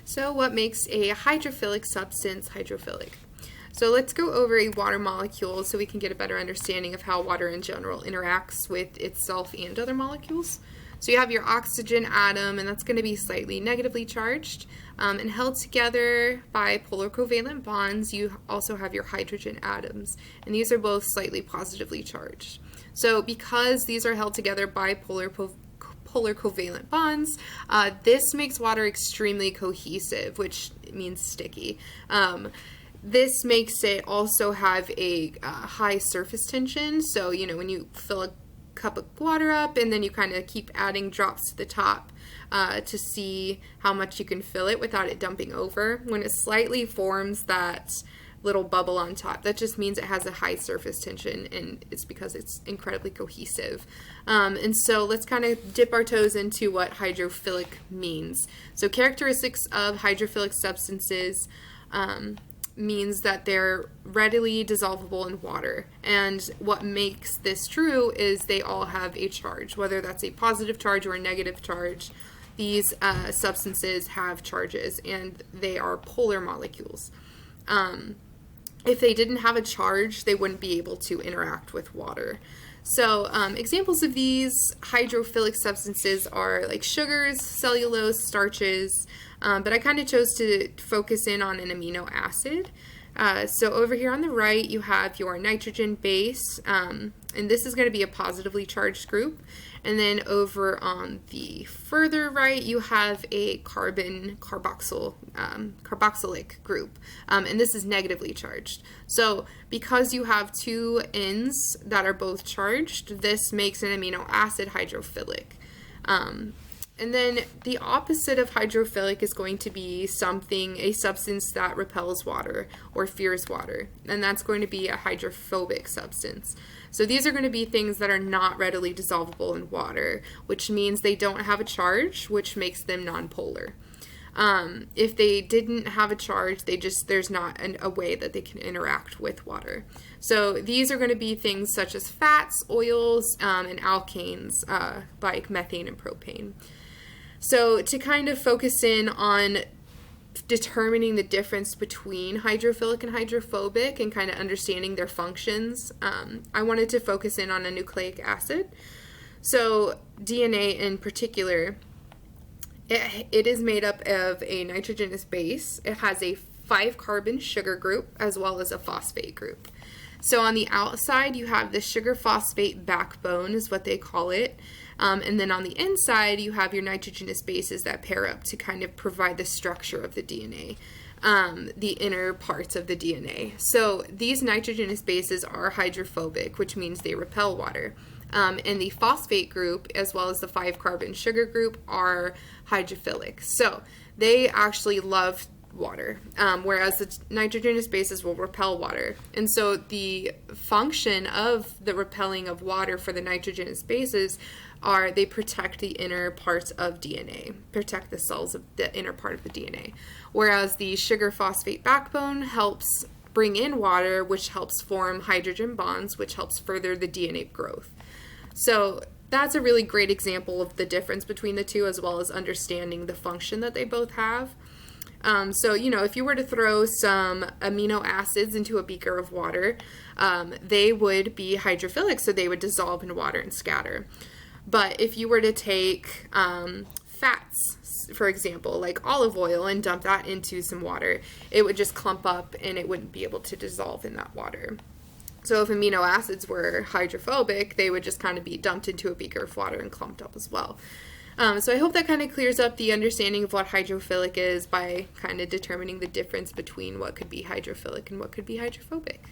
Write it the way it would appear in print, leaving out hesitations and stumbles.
So what makes a hydrophilic substance hydrophilic? So let's go over a water molecule so we can get a better understanding of how water in general interacts with itself and other molecules. So you have your oxygen atom, and that's going to be slightly negatively charged and held together by polar covalent bonds. You also have your hydrogen atoms, and these are both slightly positively charged. So because these are held together by polar covalent bonds, this makes water extremely cohesive, which means sticky. This makes it also have a high surface tension. So, when you fill a cup of water up and then you kind of keep adding drops to the top to see how much you can fill it without it dumping over. When it slightly forms that little bubble on top, that just means it has a high surface tension, and it's because it's incredibly cohesive. And so let's kind of dip our toes into what hydrophilic means. So characteristics of hydrophilic substances means that they're readily dissolvable in water. And what makes this true is they all have a charge, whether that's a positive charge or a negative charge. These substances have charges, and they are polar molecules. If they didn't have a charge, they wouldn't be able to interact with water. So examples of these hydrophilic substances are like sugars, cellulose, starches, but I kind of chose to focus in on an amino acid. So over here on the right, you have your nitrogen base, and this is going to be a positively charged group. And then over on the further right, you have a carboxylic group, and this is negatively charged. So because you have two ends that are both charged, this makes an amino acid hydrophilic. And then the opposite of hydrophilic is going to be a substance that repels water or fears water, and that's going to be a hydrophobic substance. So these are going to be things that are not readily dissolvable in water, which means they don't have a charge, which makes them nonpolar. If they didn't have a charge, there's not a way that they can interact with water. So these are going to be things such as fats, oils, and alkanes like methane and propane. So to kind of focus in on determining the difference between hydrophilic and hydrophobic and kind of understanding their functions, I wanted to focus in on a nucleic acid. So DNA in particular, it is made up of a nitrogenous base. It has a 5-carbon sugar group as well as a phosphate group. So on the outside, you have the sugar phosphate backbone is what they call it. And then on the inside, you have your nitrogenous bases that pair up to kind of provide the structure of the DNA, the inner parts of the DNA. So these nitrogenous bases are hydrophobic, which means they repel water. And the phosphate group, as well as the 5-carbon sugar group, are hydrophilic. So they actually love water, whereas the nitrogenous bases will repel water. And so the function of the repelling of water for the nitrogenous bases are they protect the inner parts of DNA, protect the cells of the inner part of the DNA. Whereas the sugar phosphate backbone helps bring in water, which helps form hydrogen bonds, which helps further the DNA growth. So that's a really great example of the difference between the two, as well as understanding the function that they both have. So, if you were to throw some amino acids into a beaker of water, they would be hydrophilic, so they would dissolve in water and scatter. But if you were to take fats, for example, like olive oil, and dump that into some water, it would just clump up and it wouldn't be able to dissolve in that water. So if amino acids were hydrophobic, they would just kind of be dumped into a beaker of water and clumped up as well. So I hope that kind of clears up the understanding of what hydrophilic is by kind of determining the difference between what could be hydrophilic and what could be hydrophobic.